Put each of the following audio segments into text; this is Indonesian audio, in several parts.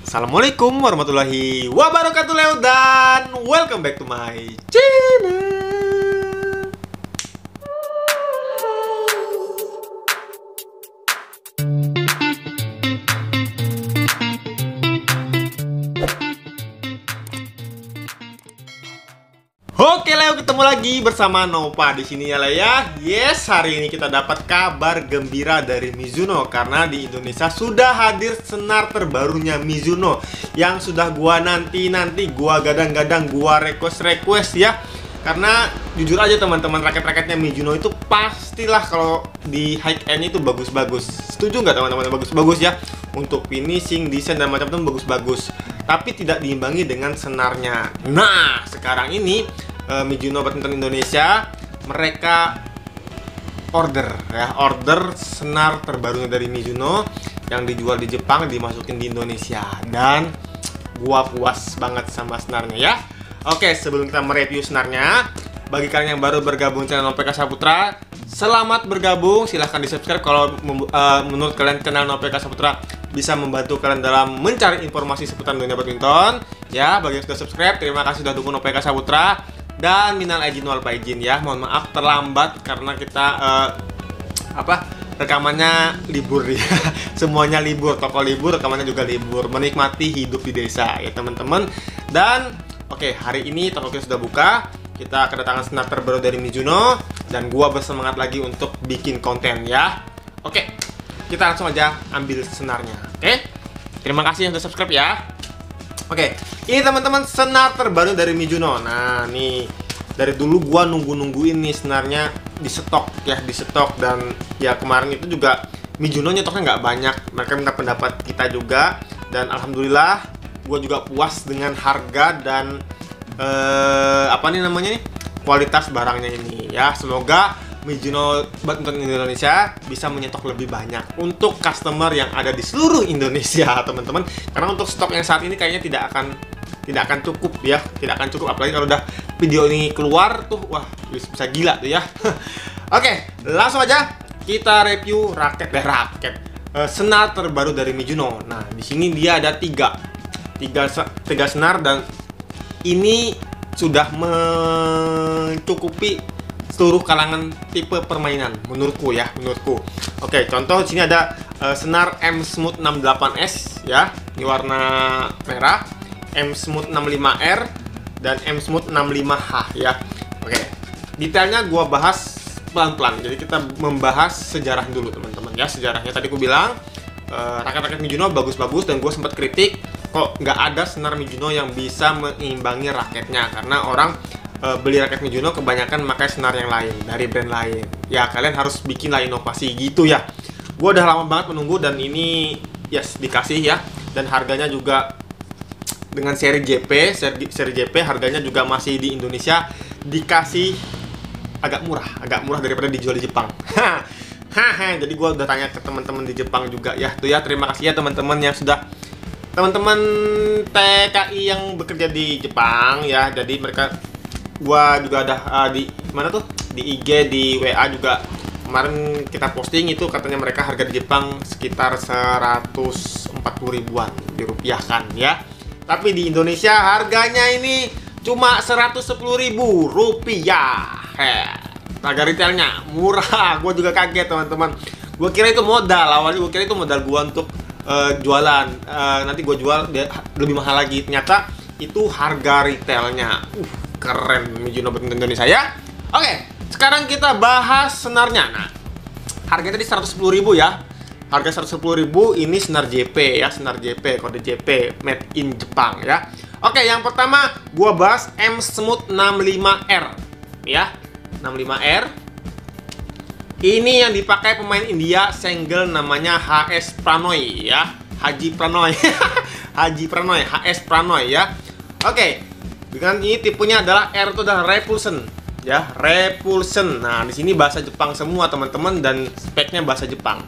Assalamualaikum warahmatullahi wabarakatuh Leo, dan welcome back to my channel. Oke Leo, ketemu lagi bersama Nova di sini ya Leo ya. Yes, hari ini kita dapat kabar gembira dari Mizuno karena di Indonesia sudah hadir senar terbarunya Mizuno yang sudah gua nanti gua gadang-gadang, gua request ya. Karena jujur aja teman-teman, raket-raketnya Mizuno itu pastilah kalau di high end itu bagus-bagus. Setuju nggak teman-teman? Bagus-bagus ya. Untuk finishing, desain dan macam-macam bagus-bagus. Tapi tidak diimbangi dengan senarnya. Nah, sekarang ini Mizuno Badminton Indonesia mereka order senar terbarunya dari Mizuno yang dijual di Jepang dimasukin di Indonesia, dan gua puas banget sama senarnya ya. Oke, sebelum kita mereview senarnya, bagi kalian yang baru bergabung channel NoPK Saputra, selamat bergabung. Silahkan di subscribe kalau menurut kalian channel NoPK Saputra bisa membantu kalian dalam mencari informasi seputar dunia badminton. Ya, bagi yang sudah subscribe, terima kasih sudah dukung NoPK Saputra. Dan minal aijin wal faizin ya, mohon maaf terlambat karena kita rekamannya libur ya. Semuanya libur, toko libur, rekamannya juga libur, menikmati hidup di desa ya teman-teman. Dan oke, hari ini toko kita sudah buka. Kita kedatangan senar terbaru dari Mizuno dan gua bersemangat lagi untuk bikin konten ya. Oke, kita langsung aja ambil senarnya. Oke, terima kasih yang sudah subscribe ya. Oke, ini teman-teman senar terbaru dari Mizuno. Nah, nih dari dulu gua nungguin nih senarnya di stok dan ya kemarin itu juga Mizuno nyetoknya nggak banyak. Mereka minta pendapat kita juga dan alhamdulillah gua juga puas dengan harga dan kualitas barangnya ini ya. Semoga Mizuno Badminton Indonesia bisa menyetok lebih banyak untuk customer yang ada di seluruh Indonesia teman-teman, karena untuk stok yang saat ini kayaknya tidak akan cukup ya, tidak akan cukup, apalagi kalau udah video ini keluar tuh, wah bisa gila tuh ya. Oke, langsung aja kita review raket senar terbaru dari Mizuno. Nah, di sini dia ada tiga senar dan ini sudah mencukupi seluruh kalangan tipe permainan menurutku. Oke, contoh di sini ada senar M Smooth 68S ya, ini warna merah, M Smooth 65R dan M Smooth 65H ya. Oke, detailnya gua bahas pelan-pelan. Jadi kita membahas sejarah dulu teman-teman ya. Sejarahnya tadi aku bilang raket-raket Mizuno bagus-bagus dan gue sempat kritik kok nggak ada senar Mizuno yang bisa mengimbangi raketnya, karena orang beli raket Mizuno kebanyakan pakai senar yang lain dari brand lain. Ya kalian harus bikinlah inovasi gitu ya. Gue udah lama banget menunggu dan ini yes dikasih ya, dan harganya juga dengan seri JP harganya juga masih di Indonesia dikasih agak murah daripada dijual di Jepang. Jadi gue udah tanya ke teman-teman di Jepang juga ya tuh ya. Terima kasih ya teman-teman yang sudah, teman-teman TKI yang bekerja di Jepang ya. Jadi mereka, gua juga ada di mana tuh, di IG, di WA juga kemarin kita posting itu, katanya mereka harga di Jepang sekitar 140 ribuan dirupiahkan ya. Tapi di Indonesia harganya ini cuma 110.000 rupiah. Harga retailnya murah. Gue juga kaget teman-teman. Gue kira itu modal, awalnya gue kira itu modal gue untuk jualan. Nanti gue jual lebih mahal lagi. Ternyata itu harga retailnya. Keren Mizuno Badminton Indonesia ya. Oke, sekarang kita bahas senarnya. Nah, harganya tadi 110.000 ya. Harga 110.000 ini senar JP ya, senar JP, kode JP made in Jepang ya. Oke, yang pertama gua bahas M Smooth 65R ya. 65R. Ini yang dipakai pemain India single namanya HS Pranoy ya. Haji Pranoy. HS Pranoy ya. Oke. Dengan ini tipenya adalah R itu adalah Repulsion ya, Repulsion. Nah, di sini bahasa Jepang semua teman-teman dan speknya bahasa Jepang.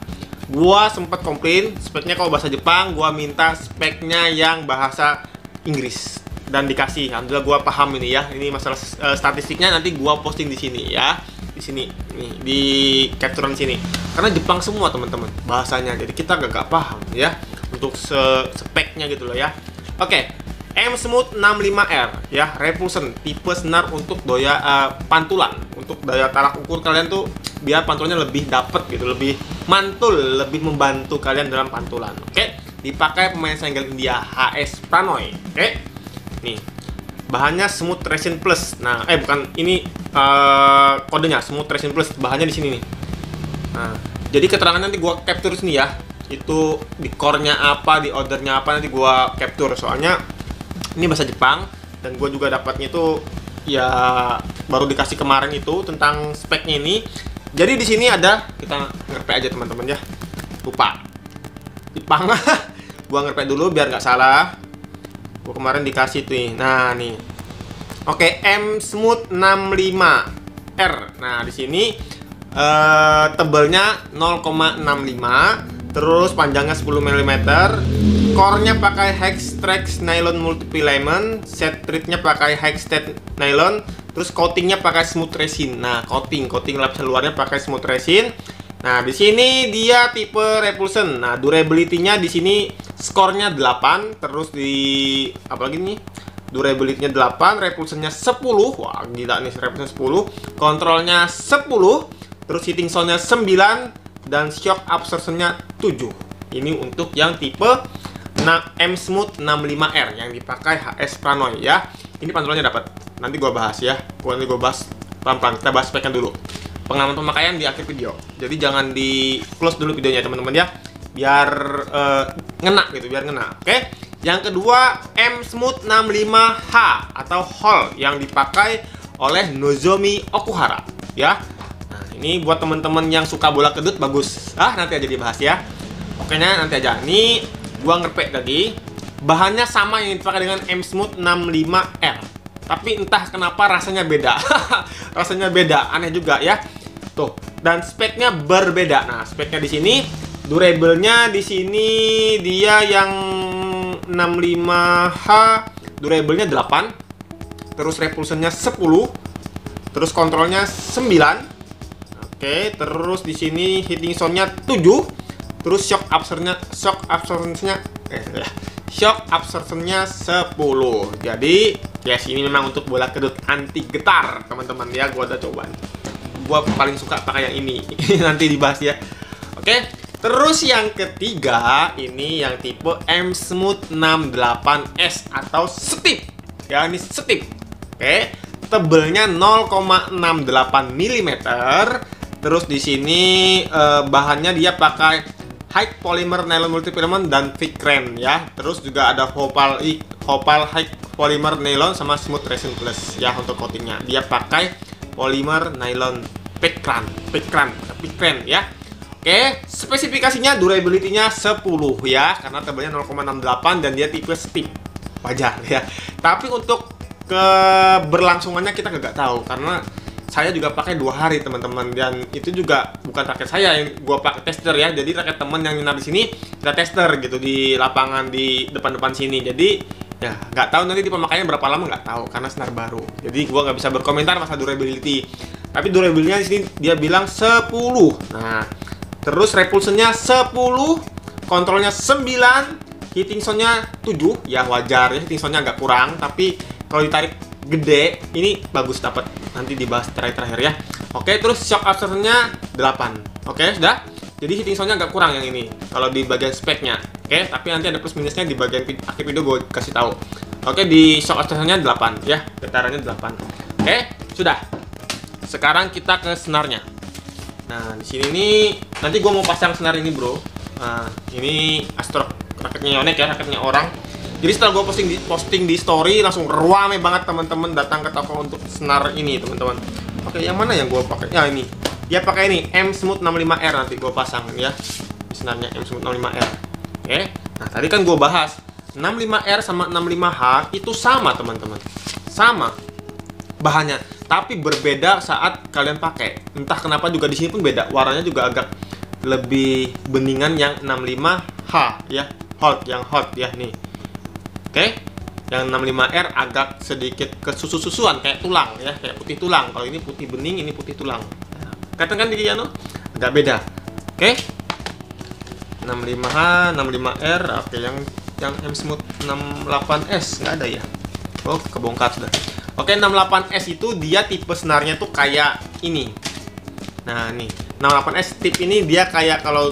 Gua sempat komplain speknya kalau bahasa Jepang, gua minta speknya yang bahasa Inggris dan dikasih. Alhamdulillah gua paham ini ya. Ini masalah statistiknya nanti gua posting di sini ya. Di sini nih, di capturean sini. Karena Jepang semua teman-teman bahasanya. Jadi kita gak paham ya. untuk speknya gitu loh ya. Oke, M Smooth 65R ya, Repulsion, tipe senar untuk pantulan, untuk daya tarik ukur kalian tuh biar pantulannya lebih dapet gitu, lebih mantul, lebih membantu kalian dalam pantulan. Oke, dipakai pemain single India HS Pranoy. Oke, nih bahannya Smooth Resin Plus. Nah, bukan ini kodenya Smooth Resin Plus, bahannya di sini nih. Nah, jadi keterangan nanti gua capture sini ya. Itu di core-nya apa, di ordernya apa nanti gua capture. Soalnya ini bahasa Jepang dan gua juga dapatnya itu ya baru dikasih kemarin itu tentang speknya ini. Jadi di sini ada, kita ngerpe aja teman-teman ya. Lupa. Jepang. Gua ngerpe dulu biar nggak salah. Gua kemarin dikasih tuh nih. Nah, nih. Oke, M Smooth 65R. Nah, di sini tebelnya 0,65, terus panjangnya 10 mm. Core-nya pakai Hextrax nylon multifilament, set treat-nya pakai Hextrax nylon, terus coating-nya pakai smooth resin. Nah, coating lapisan luarnya pakai smooth resin. Nah, di sini dia tipe Repulsion. Nah, durability-nya di sini skornya 8, terus di apalagi nih? Durability-nya 8, Repulsion-nya 10. Wah, gila nih Repulsion 10. Kontrolnya 10, terus hitting sound-nya 9 dan shock absorption-nya 7. Ini untuk yang tipe M Smooth 65R yang dipakai HS Pranoy ya. Ini pantulannya dapat. Nanti gua bahas ya. Nanti gua bahas pelan-pelan. Kita bahas speknya dulu. Pengalaman pemakaian di akhir video. Jadi jangan di close dulu videonya teman-teman ya. Biar ngena gitu, biar ngena. Oke. Yang kedua, M Smooth 65H atau Hall yang dipakai oleh Nozomi Okuhara ya. Nah, ini buat teman-teman yang suka bola kedut bagus. Nanti aja dibahas ya. Pokoknya nanti aja. Ini gua ngerpek tadi. Bahannya sama yang dipakai dengan M Smooth 65R. Tapi entah kenapa rasanya beda. Rasanya beda, aneh juga ya. Tuh, dan speknya berbeda. Nah, speknya di sini, durable-nya di sini dia yang 65H, durable-nya 8. Terus repulsion-nya 10. Terus kontrolnya 9. Oke, terus di sini hitting sound-nya 7. Terus shock absorption-nya 10. Jadi, yes, ini memang untuk bola kedut anti getar, teman-teman ya. Gua udah coba. Gua paling suka pakai yang ini. Nanti dibahas ya. Oke. Terus yang ketiga, ini yang tipe M Smooth 68S atau Steep. Ya, ini Steep. Oke. Tebelnya 0,68 mm. Terus di sini bahannya dia pakai high polymer nylon multifilament dan Vicran ya. Terus juga ada Hopal high polymer nylon sama smooth resin plus ya untuk coatingnya. Dia pakai polymer nylon Vicran ya. Oke, spesifikasinya durability-nya 10 ya, karena tebelnya 0,68 dan dia tipe Steep. Wajar ya. Tapi untuk keberlangsungannya kita nggak tahu karena saya juga pakai 2 hari teman-teman, dan itu juga bukan raket saya yang gua pakai tester ya. Jadi raket temen yang nginap di sini kita tester gitu di lapangan di depan-depan sini. Jadi ya nggak tahu nanti di pemakaiannya berapa lama, nggak tahu karena senar baru. Jadi gua nggak bisa berkomentar masalah durability. Tapi durability-nya di sini dia bilang 10. Nah, terus repulsion-nya 10, kontrolnya 9, hitting sound-nya 7. Ya wajar ya, hitting sound-nya agak kurang, tapi kalau ditarik gede ini bagus dapat. Nanti dibahas terakhir ya. Oke, terus shock absorption-nya 8. Oke, sudah. Jadi hitting sound-nya agak kurang yang ini kalau di bagian speknya. Oke, tapi nanti ada plus minusnya di bagian akhir video gue kasih tahu. Oke, di shock absorption-nya 8 ya, getarannya 8. Oke, sudah. Sekarang kita ke senarnya. Nah, di sini nih nanti gue mau pasang senar ini, bro. Nah, ini Astro raketnya Yonex ya, raketnya orang. Jadi setelah gue posting di story, langsung rame banget teman-teman datang ke toko untuk senar ini, teman-teman. Oke, yang mana yang gue pakai? Ya ini. Dia pakai ini M Smooth 65R, nanti gue pasang ya. Senarnya M Smooth 65R. Oke. Nah, tadi kan gue bahas 65R sama 65H itu sama, teman-teman. Sama bahannya, tapi berbeda saat kalian pakai. Entah kenapa juga di sini pun beda. Warnanya juga agak lebih beningan yang 65H ya. Hot ya nih. Oke, yang 65R agak sedikit kesusu-susuan kayak tulang ya, kayak putih tulang. Kalau ini putih bening, ini putih tulang. Kelihatan kan di agak beda. Oke. 65H, 65R. Oke, yang M Smooth 68S nggak ada ya. Oh, kebongkar sudah. Oke, 68S itu dia tipe senarnya tuh kayak ini. Nah, nih 68S tip ini dia kayak, kalau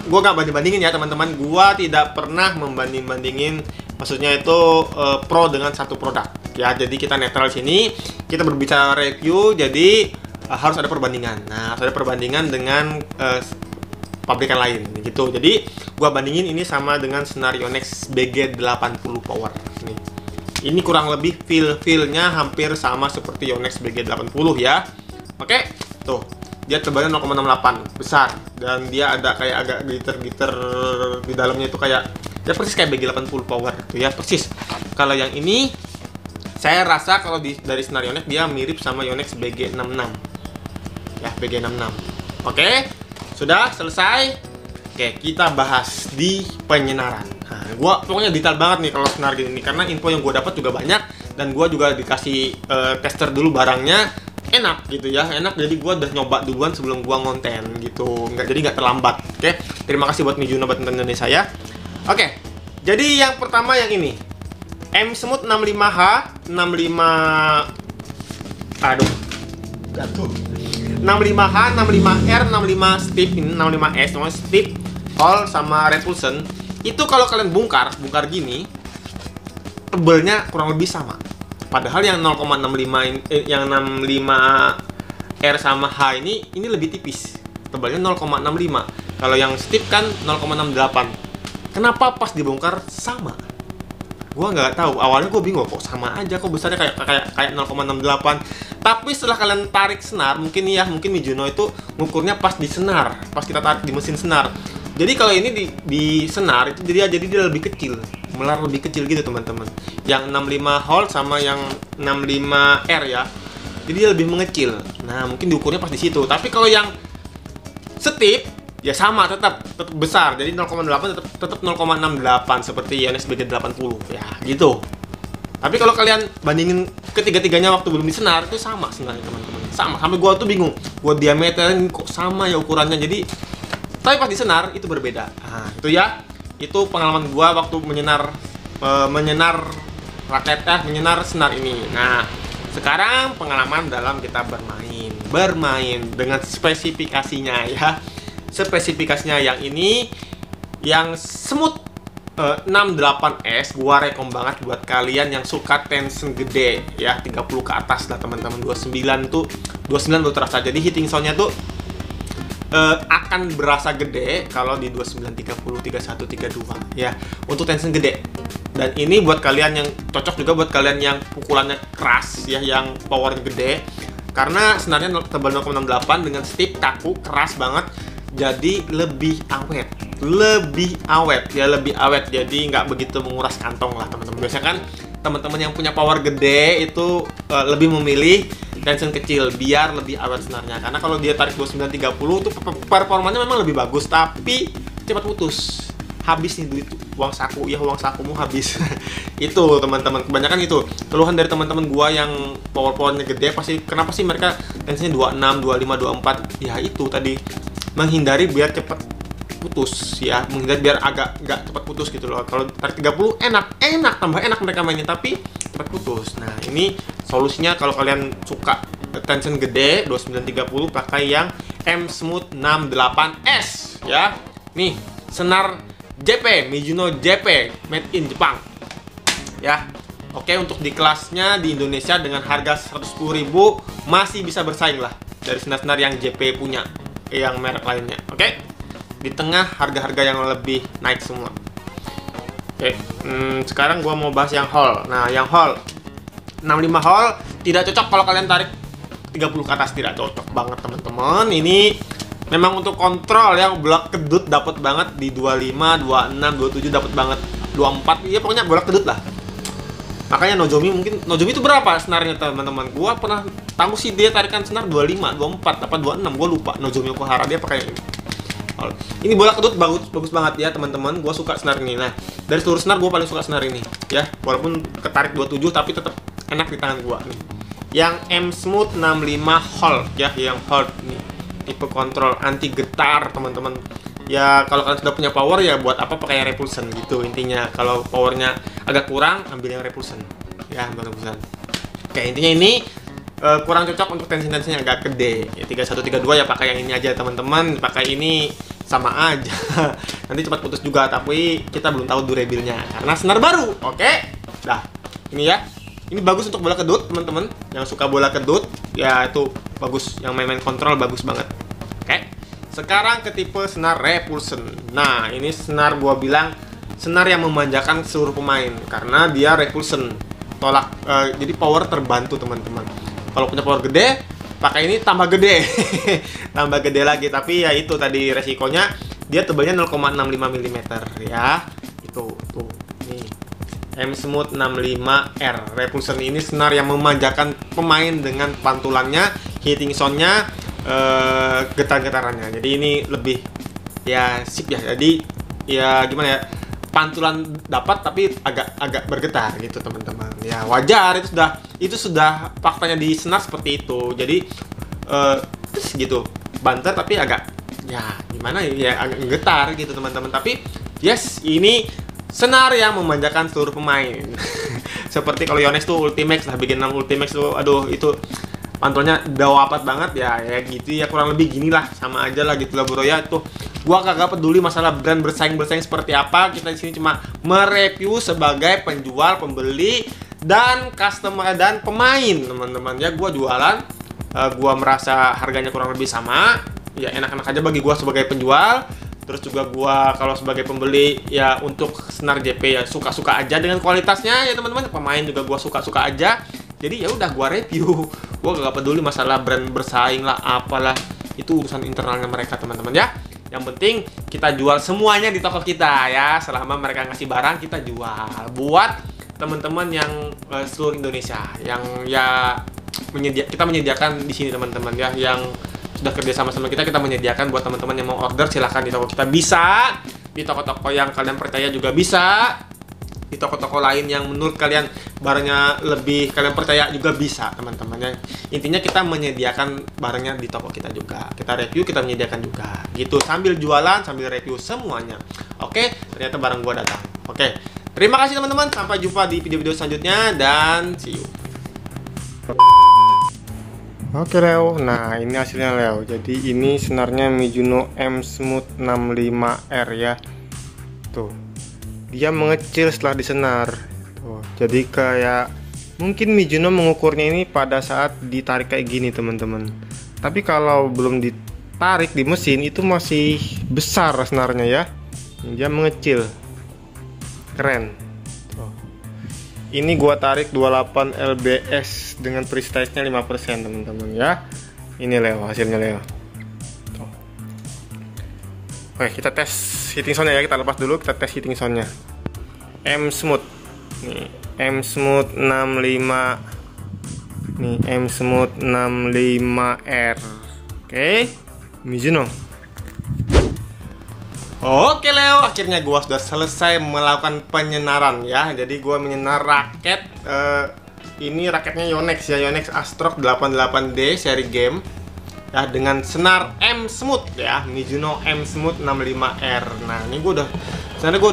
gua nggak banding-bandingin ya teman-teman. Gua tidak pernah membanding-bandingin, maksudnya itu pro dengan satu produk ya. Jadi kita netral sini, kita berbicara review, jadi harus ada perbandingan. Nah, harus ada perbandingan dengan pabrikan lain gitu. Jadi gua bandingin ini sama dengan senar Yonex BG80 Power nih. Ini kurang lebih feel-nya hampir sama seperti Yonex BG80 ya. Oke, tuh. Dia tebalnya 0,68, besar, dan dia ada kayak agak glitter-glitter di dalamnya, itu kayak ya persis kayak BG80 Power gitu ya, persis. Kalau yang ini saya rasa kalau dari senar Yonex dia mirip sama Yonex BG66. Ya, BG66. Oke, sudah selesai. Oke, kita bahas di penyenaran. Nah, gua pokoknya detail banget nih kalau senar gini nih, karena info yang gua dapat juga banyak, dan gua juga dikasih tester dulu barangnya. Enak gitu ya, enak. Jadi gua udah nyoba duluan sebelum gua ngonten gitu, nggak terlambat. Oke, terima kasih buat Mizuno buat nonton Indonesia ya. Oke, jadi yang pertama yang ini M Smooth 65H, 65H, 65R, 65 Steep, ini 65S, namanya Steep, Hall sama Repulsion. Itu kalau kalian bongkar gini, tebelnya kurang lebih sama. Padahal yang 0,65 yang 65R sama H ini lebih tipis. Tebalnya 0,65. Kalau yang Steep kan 0,68. Kenapa pas dibongkar sama? Gua nggak tahu. Awalnya gue bingung, kok sama aja, kok besarnya kayak 0,68. Tapi setelah kalian tarik senar, mungkin Mizuno itu ngukurnya pas di senar, pas kita tarik di mesin senar. Jadi kalau ini di senar itu jadi dia lebih kecil, melar lebih kecil gitu teman-teman. Yang 65 Hall sama yang 65R ya, jadi dia lebih mengecil. Nah, mungkin diukurnya pas di situ. Tapi kalau yang Steep ya sama, tetap besar. Jadi 0,8 tetap 0,68 seperti Yonex BG80 ya gitu. Tapi kalau kalian bandingin ketiga-tiganya waktu belum disenar, itu sama sebenarnya teman-teman. Sama, sampai gua tuh bingung. Gua diameterin kok sama ya ukurannya. Jadi tapi pas disenar itu berbeda. Nah, itu ya. Itu pengalaman gua waktu menyenar senar ini. Nah, sekarang pengalaman dalam kita bermain dengan spesifikasinya ya. Spesifikasinya yang ini yang Smooth 68S, gua rekom banget buat kalian yang suka tension gede ya, 30 ke atas lah teman-teman. 29 baru terasa. Jadi hitting soundnya tuh akan berasa gede kalau di 29, 30, 31, 32 ya, untuk tension gede. Dan ini buat kalian yang cocok juga buat kalian yang pukulannya keras ya, yang powernya gede, karena senarnya tebal 0,68 dengan Steep kaku keras banget, jadi lebih awet, jadi nggak begitu menguras kantong lah teman-teman. Biasanya kan teman-teman yang punya power gede itu lebih memilih tension kecil biar lebih awet senarnya, karena kalau dia tarik 29-30 itu performanya memang lebih bagus, tapi cepat putus, habis nih duit, uang sakumu habis. Itu teman-teman, kebanyakan itu keluhan dari teman-teman gua yang powernya gede. Kenapa sih mereka tensinya 26, 25, 24? Ya itu tadi, menghindari biar cepat putus ya, menghindari biar agak nggak cepat putus gitu loh. Kalau tarik 30 enak, tambah enak mereka mainin, tapi cepat putus. Nah, ini solusinya kalau kalian suka tension gede 29-30, pakai yang M Smooth 68S ya. Nih, senar JP, Mizuno JP, made in Jepang ya. Oke, untuk di kelasnya di Indonesia dengan harga 110.000 masih bisa bersaing lah dari senar-senar yang JP punya, yang merek lainnya. Oke, di tengah harga-harga yang lebih naik semua. Oke, sekarang gua mau bahas yang Hall. Nah, yang Hall 65 Hall tidak cocok kalau kalian tarik 30 ke atas, tidak cocok banget teman-teman. Ini memang untuk kontrol yang bolak kedut dapat banget di 25, 26, 27 dapat banget. 24 ya pokoknya bolak kedut lah. Makanya Nozomi itu berapa senarnya teman-teman? Gua pernah tahu sih dia tarikan senar 25, 24, apa 26, gua lupa. Nozomi Okuhara dia pakai ini. Ini bola kedut bagus banget ya teman-teman. Gua suka senar ini. Nah, dari seluruh senar gua paling suka senar ini ya. Walaupun ketarik 27 tapi tetap enak di tangan gua nih. Yang M Smooth 65 Hall ya, yang Hall nih. Tipe kontrol anti getar teman-teman. ya kalau kalian sudah punya power ya buat apa pakai yang repulsion gitu intinya. Kalau powernya agak kurang, ambil yang repulsion ya, ambil repulsion. Oke, intinya ini kurang cocok untuk tensi-tensinya agak gede ya. 3132 ya pakai yang ini aja teman-teman, pakai ini sama aja. Nanti cepat putus juga, tapi kita belum tahu durability-nya karena senar baru. Oke, dah ini ya, ini bagus untuk bola kedut teman-teman yang suka bola kedut ya, itu bagus, yang main-main kontrol bagus banget. Oke, sekarang ke tipe senar repulsion. Nah, ini senar gua bilang senar yang memanjakan seluruh pemain karena dia repulsion, tolak, jadi power terbantu teman-teman. Kalau punya power gede, pakai ini tambah gede. Tambah gede lagi, tapi ya itu tadi resikonya dia tebalnya 0,65 mm ya. Itu tuh nih M Smooth 65R repulsion. Ini senar yang memanjakan pemain dengan pantulannya, hitting sound-nya, getar-getarannya. Jadi ini lebih ya sip ya. Jadi ya gimana ya, pantulan dapat tapi agak bergetar gitu teman-teman. Ya wajar, itu sudah faktanya di senar seperti itu. Jadi terus gitu banter tapi agak ya gimana ya, agak getar gitu teman-teman. Tapi yes, ini senar yang memanjakan seluruh pemain. Seperti kalau Yonex tuh Ultimax lah, bikin 6 Ultimax tuh, aduh itu pantulnya dawapat banget ya, ya gitu ya, kurang lebih gini lah, sama aja lah gitu lah bro ya. Tuh gua kagak peduli masalah brand bersaing seperti apa, kita di sini cuma mereview sebagai penjual, pembeli, dan customer dan pemain teman-teman ya. Gua jualan, gua merasa harganya kurang lebih sama ya, enak-enak aja bagi gua sebagai penjual. Terus juga gua kalau sebagai pembeli ya, untuk senar JP ya suka-suka aja dengan kualitasnya ya teman-teman. Pemain juga gua suka-suka aja. Jadi ya udah gua review. Gua gak peduli masalah brand bersaing lah apalah, itu urusan internalnya mereka teman-teman ya. Yang penting kita jual semuanya di toko kita ya. Selama mereka ngasih barang, kita jual buat teman-teman yang seluruh Indonesia yang ya kita menyediakan di sini teman-teman ya, yang sudah kerja sama kita menyediakan buat teman-teman yang mau order. Silahkan di toko kita, bisa di toko-toko yang kalian percaya juga bisa, di toko-toko lain yang menurut kalian barangnya lebih kalian percaya juga bisa teman-teman ya. Intinya kita menyediakan barangnya di toko kita juga, kita review, kita menyediakan juga gitu, sambil jualan sambil review semuanya. Oke, ternyata barang gua datang. Oke, terima kasih teman-teman, sampai jumpa di video-video selanjutnya dan see you. Oke Leo, nah ini hasilnya Leo. Jadi ini senarnya Mizuno M Smooth 65R ya. Tuh, dia mengecil setelah disenar. Tuh, jadi kayak mungkin Mizuno mengukurnya ini pada saat ditarik kayak gini teman-teman. Tapi kalau belum ditarik di mesin itu masih besar senarnya ya. Dia mengecil, keren. Tuh. Ini gua tarik 28 lbs dengan prestasinya 5% teman-teman ya. Ini Leo, hasilnya Leo. Tuh. Oke, kita tes hitting soundnya ya, kita lepas dulu, kita tes hitting soundnya. M Smooth nih, M Smooth 65 nih, M Smooth 65R. Oke, Mizuno. Oke Leo, akhirnya gua sudah selesai melakukan penyenaran ya. Jadi gua menyenar raket, ini raketnya Yonex ya, Yonex Astrock 88D seri game ya, dengan senar M Smooth ya, Mizuno M Smooth 65R. Nah, ini gua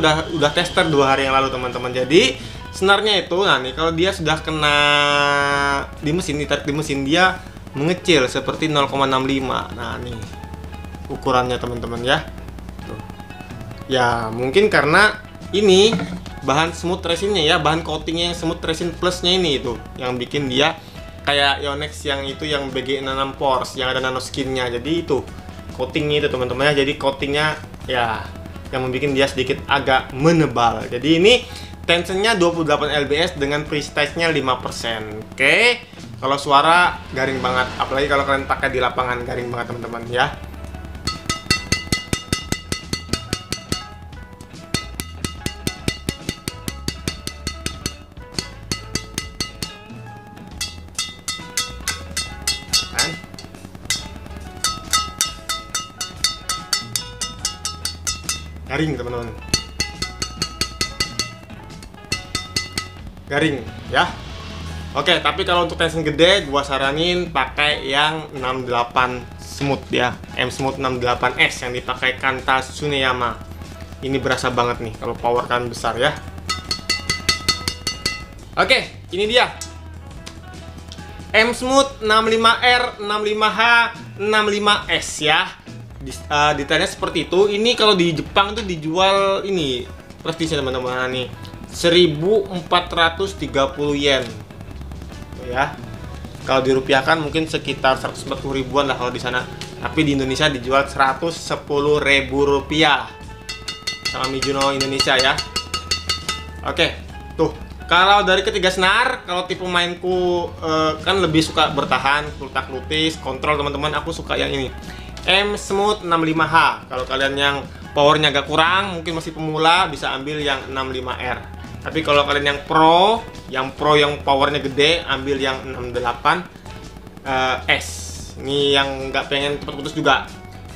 udah tester 2 hari yang lalu teman-teman. Jadi senarnya itu, nah nih kalau dia sudah kena di mesin, ditarik di mesin, dia mengecil seperti 0,65. Nah, nih ukurannya teman-teman ya. Ya mungkin karena ini bahan smooth resinnya ya, bahan coatingnya yang smooth resin plusnya ini itu yang bikin dia kayak Yonex yang itu, yang BG66 pores yang ada nanoskinnya. Jadi itu coatingnya itu teman-teman ya. Jadi coatingnya ya yang membuat dia sedikit agak menebal. Jadi ini tensionnya 28 lbs dengan precision-nya 5%. Oke, kalau suara garing banget, apalagi kalau kalian pakai di lapangan, garing banget teman-teman ya. Garing teman-teman, garing ya. Oke, tapi kalau untuk tension gede gua saranin pakai yang 68 Smooth ya, M Smooth 68S yang dipakai Kanta Tsuneyama. Ini berasa banget nih kalau power kan besar ya. Oke, ini dia M Smooth 65R, 65H, 65S ya. Detailnya seperti itu. Ini kalau di Jepang tuh dijual ini prestisnya teman-teman nih 1430 yen ya. Kalau dirupiahkan mungkin sekitar 140 ribuan lah kalau di sana. Tapi di Indonesia dijual 110.000 rupiah sama Mizuno Indonesia ya. Oke, tuh. Kalau dari ketiga senar, kalau tipe mainku kan lebih suka bertahan, klutak-klutis, kontrol teman-teman. Aku suka yang ini, M Smooth 65H. Kalau kalian yang powernya agak kurang, mungkin masih pemula, bisa ambil yang 65R. Tapi kalau kalian yang pro yang powernya gede, ambil yang 68S. Ini yang nggak pengen cepet putus juga,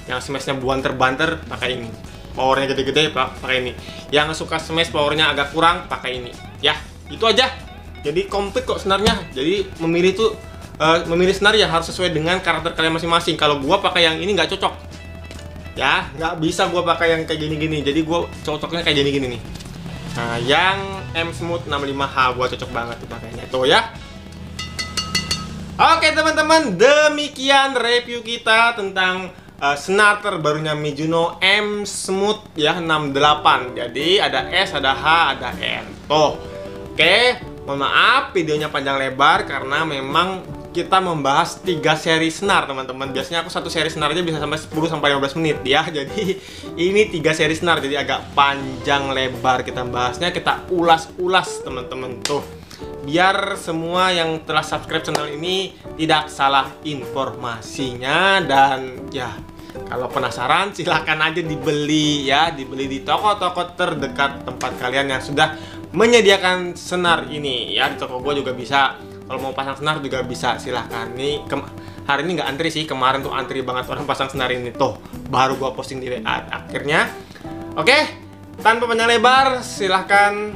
yang smashnya banter-banter, pakai ini. Powernya gede-gede, pakai ini. Yang suka smash powernya agak kurang, pakai ini. Ya, itu aja. Jadi komplit kok senarnya. Jadi memilih tuh memilih senar ya harus sesuai dengan karakter kalian masing-masing. Kalau gua pakai yang ini nggak cocok. Ya, nggak bisa gua pakai yang kayak gini-gini. Jadi gua cocoknya kayak gini-gini nih. Nah, yang M Smooth 65H gua cocok banget tuh pakainya tuh ya. Oke teman-teman, demikian review kita tentang senar terbarunya Mizuno M Smooth ya 68. Jadi ada S, ada H, ada N. Tuh. Oke, mohon maaf videonya panjang lebar karena memang kita membahas 3 seri senar teman-teman. Biasanya aku satu seri senar aja bisa sampai 10-15 menit ya. Jadi ini 3 seri senar, jadi agak panjang lebar kita bahasnya. Kita ulas-ulas teman-teman tuh, biar semua yang telah subscribe channel ini tidak salah informasinya. Dan ya, kalau penasaran silahkan aja dibeli ya, dibeli di toko-toko terdekat tempat kalian yang sudah menyediakan senar ini ya. Di toko gue juga bisa. Kalau mau pasang senar juga bisa, silahkan. Nih hari ini nggak antri sih, kemarin tuh antri banget orang pasang senar ini tuh. Baru gua posting di WA akhirnya. Oke, tanpa panjang lebar, silahkan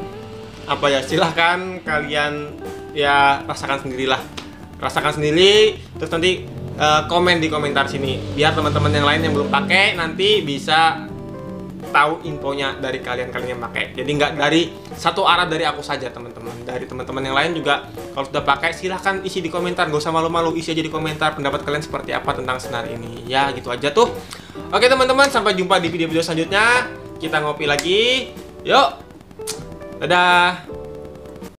silahkan kalian ya rasakan sendirilah. Rasakan sendiri, terus nanti komen di komentar sini biar teman-teman yang lain yang belum pakai nanti bisa tahu infonya dari kalian yang pakai. Jadi nggak dari satu arah dari aku saja teman-teman, dari teman-teman yang lain juga. Kalau sudah pakai silahkan isi di komentar, gak usah malu-malu, isi aja di komentar pendapat kalian seperti apa tentang senar ini ya. Gitu aja tuh. Oke teman-teman, sampai jumpa di video-video selanjutnya. Kita ngopi lagi, yuk, dadah.